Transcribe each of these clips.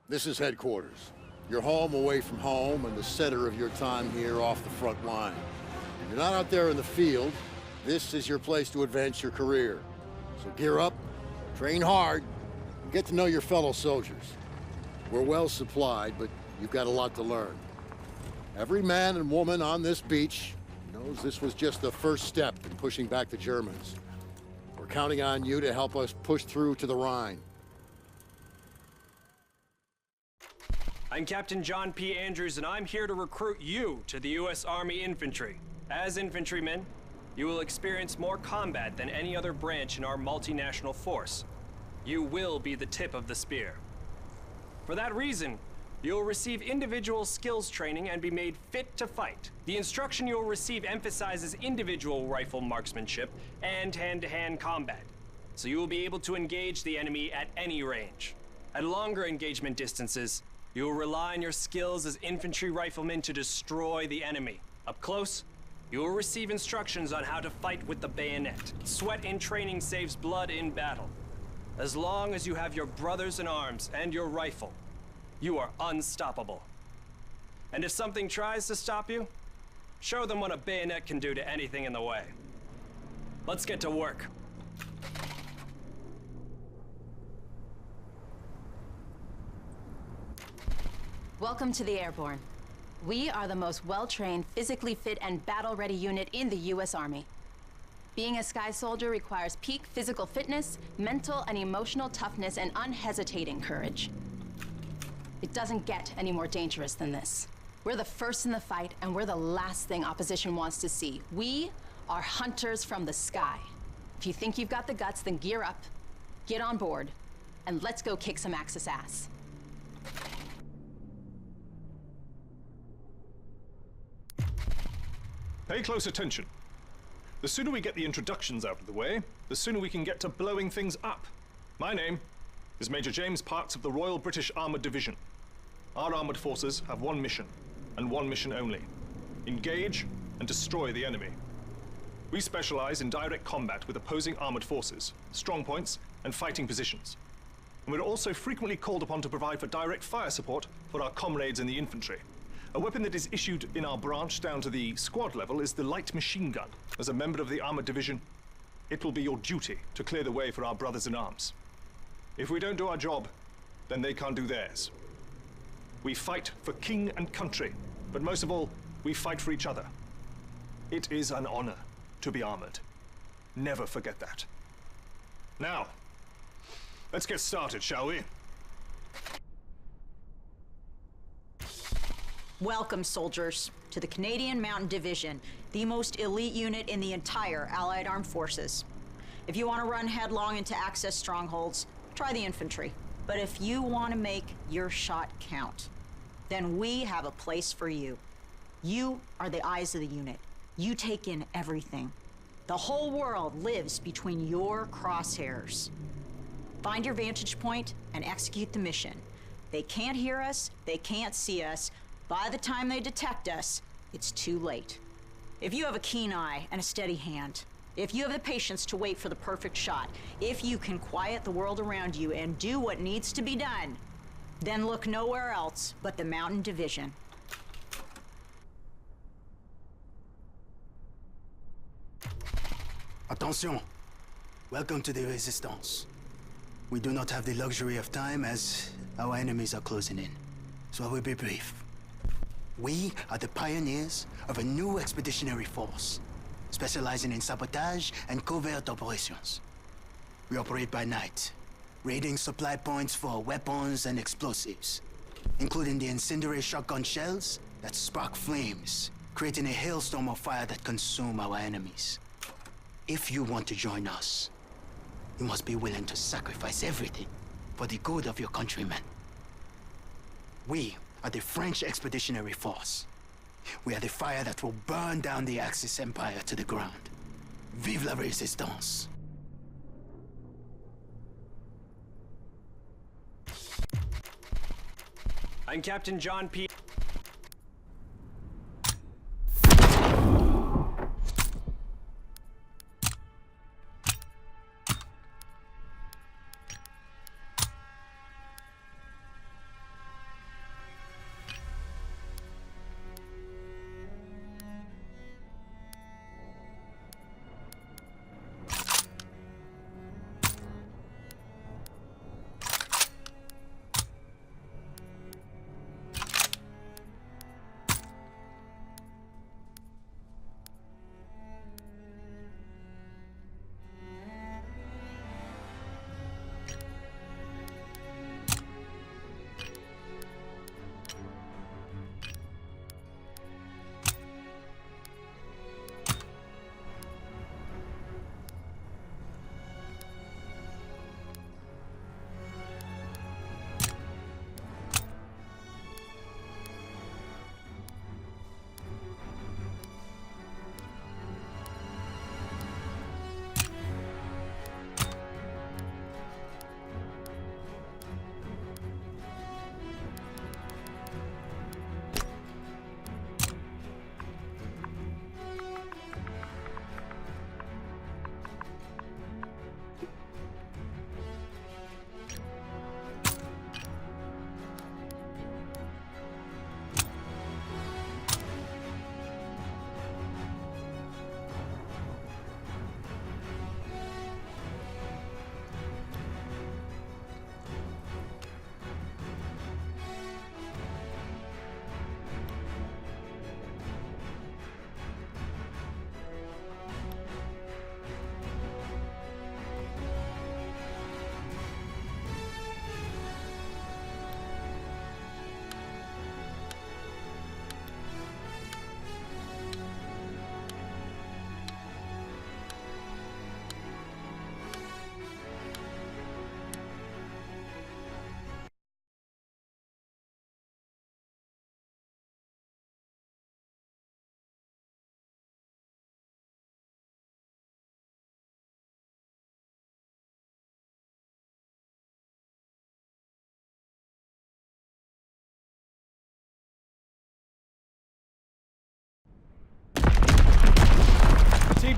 This is headquarters. Your home away from home and the center of your time here off the front line. If you're not out there in the field, this is your place to advance your career. So gear up, train hard, and get to know your fellow soldiers. We're well supplied, but you've got a lot to learn. Every man and woman on this beach knows this was just the first step in pushing back the Germans. We're counting on you to help us push through to the Rhine. I'm Captain John P. Andrews, and I'm here to recruit you to the U.S. Army Infantry. As infantrymen, you will experience more combat than any other branch in our multinational force. You will be the tip of the spear. For that reason, you'll receive individual skills training and be made fit to fight. The instruction you'll receive emphasizes individual rifle marksmanship and hand-to-hand combat, so you will be able to engage the enemy at any range. At longer engagement distances, you will rely on your skills as infantry riflemen to destroy the enemy. Up close, you will receive instructions on how to fight with the bayonet. Sweat in training saves blood in battle. As long as you have your brothers in arms and your rifle, you are unstoppable. And if something tries to stop you, show them what a bayonet can do to anything in the way. Let's get to work. Welcome to the Airborne. We are the most well-trained, physically fit, and battle-ready unit in the U.S. Army. Being a Sky Soldier requires peak physical fitness, mental and emotional toughness, and unhesitating courage. It doesn't get any more dangerous than this. We're the first in the fight, and we're the last thing opposition wants to see. We are hunters from the sky. If you think you've got the guts, then gear up, get on board, and let's go kick some Axis ass. Pay close attention. The sooner we get the introductions out of the way, the sooner we can get to blowing things up. My name is Major James Parks of the Royal British Armoured Division. Our armoured forces have one mission, and one mission only. Engage and destroy the enemy. We specialize in direct combat with opposing armoured forces, strong points, and fighting positions. And we're also frequently called upon to provide for direct fire support for our comrades in the infantry. A weapon that is issued in our branch down to the squad level is the light machine gun. As a member of the armored division, it will be your duty to clear the way for our brothers in arms. If we don't do our job, then they can't do theirs. We fight for king and country, but most of all, we fight for each other. It is an honor to be armored. Never forget that. Now, let's get started, shall we? Welcome, soldiers, to the Canadian Mountain Division, the most elite unit in the entire Allied Armed Forces. If you want to run headlong into Axis strongholds, try the infantry. But if you want to make your shot count, then we have a place for you. You are the eyes of the unit. You take in everything. The whole world lives between your crosshairs. Find your vantage point and execute the mission. They can't hear us, they can't see us. By the time they detect us, it's too late. If you have a keen eye and a steady hand, if you have the patience to wait for the perfect shot, if you can quiet the world around you and do what needs to be done, then look nowhere else but the Mountain Division. Attention! Welcome to the Resistance. We do not have the luxury of time as our enemies are closing in, so I will be brief. We are the pioneers of a new expeditionary force, specializing in sabotage and covert operations. We operate by night, raiding supply points for weapons and explosives, including the incendiary shotgun shells that spark flames, creating a hailstorm of fire that consume our enemies. If you want to join us, you must be willing to sacrifice everything for the good of your countrymen. We are the French Expeditionary Force. We are the fire that will burn down the Axis Empire to the ground. Vive la Résistance! I'm Captain John P.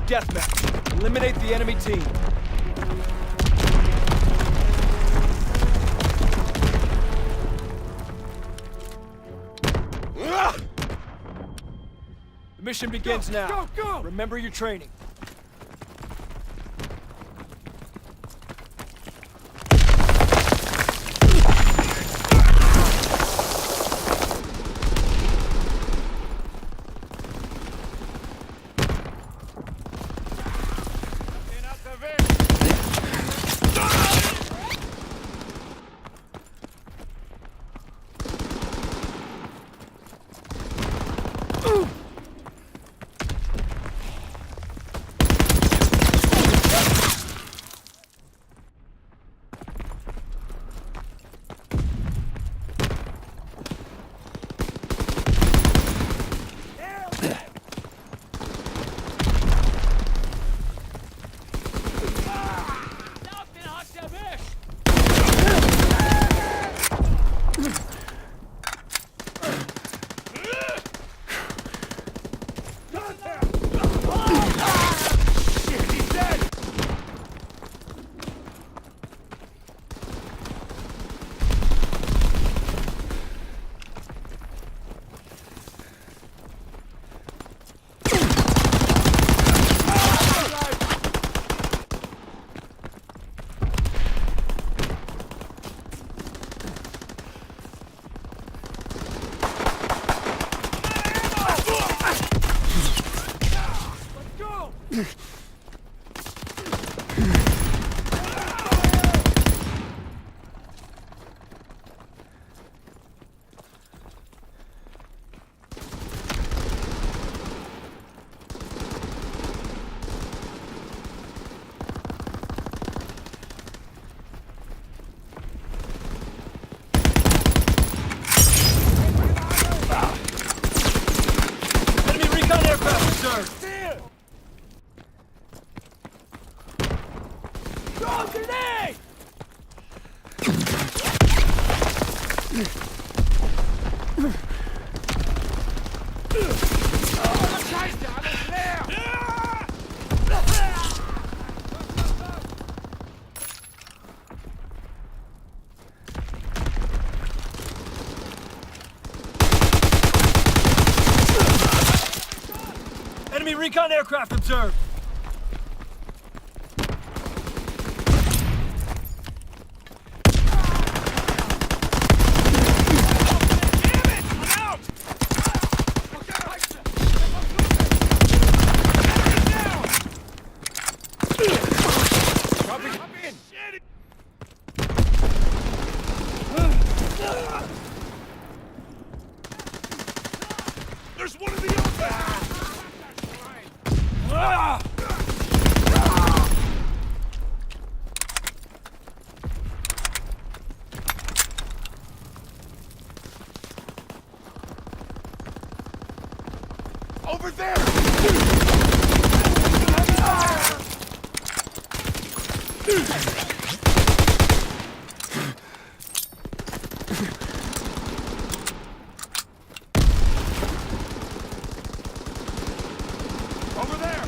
deathmatch. Eliminate the enemy team. The mission begins now. Go! Remember your training. Enemy recon aircraft observed. There's one of the other! Over there! Over there!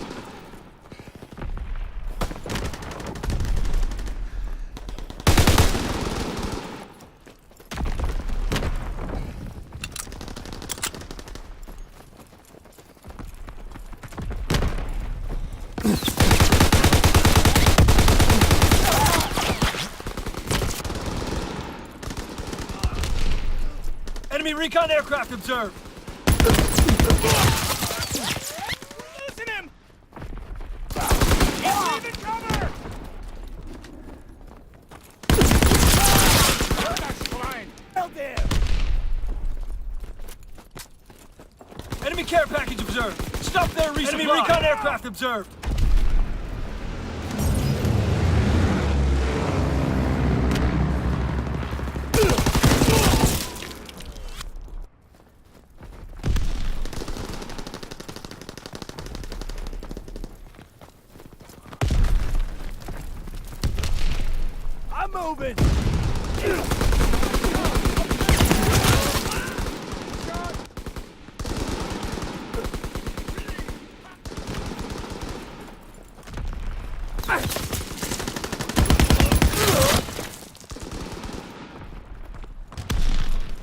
Enemy recon aircraft observed. Losing him! He's leaving cover! That's fine! Held him! Enemy care package observed. Stop there, resupply. Enemy recon aircraft observed. I'm moving.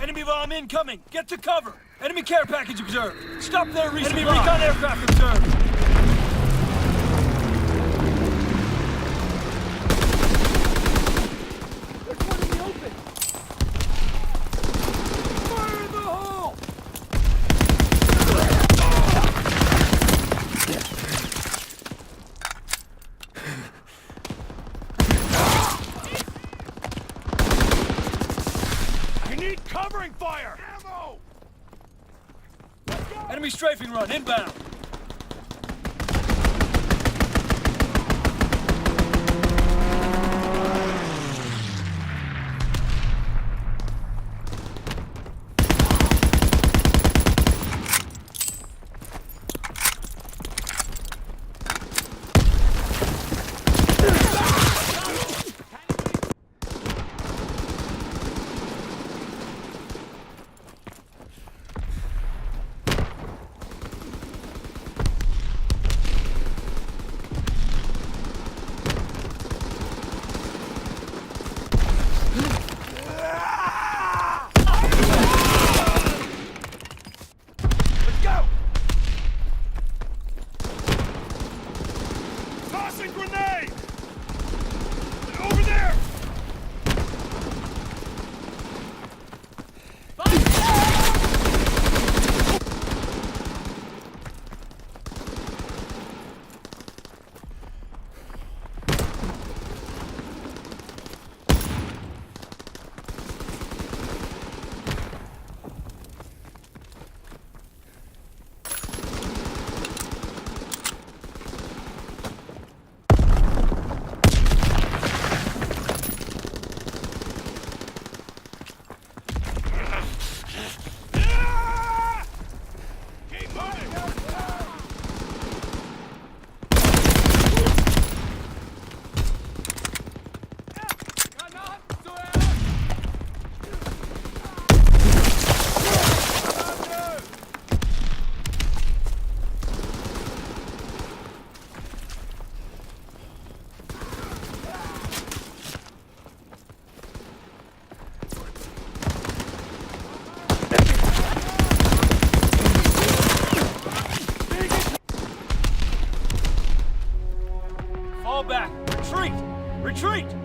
Enemy bomb incoming! Get to cover! Enemy care package observed! Stop there, resupply! Enemy recon aircraft observed! There's one in the open! Fire in the hole! I need covering fire! Ammo! Enemy strafing run inbound! Let's go! Tossing grenade! Over there! Keep moving! Fall back! Retreat! Retreat!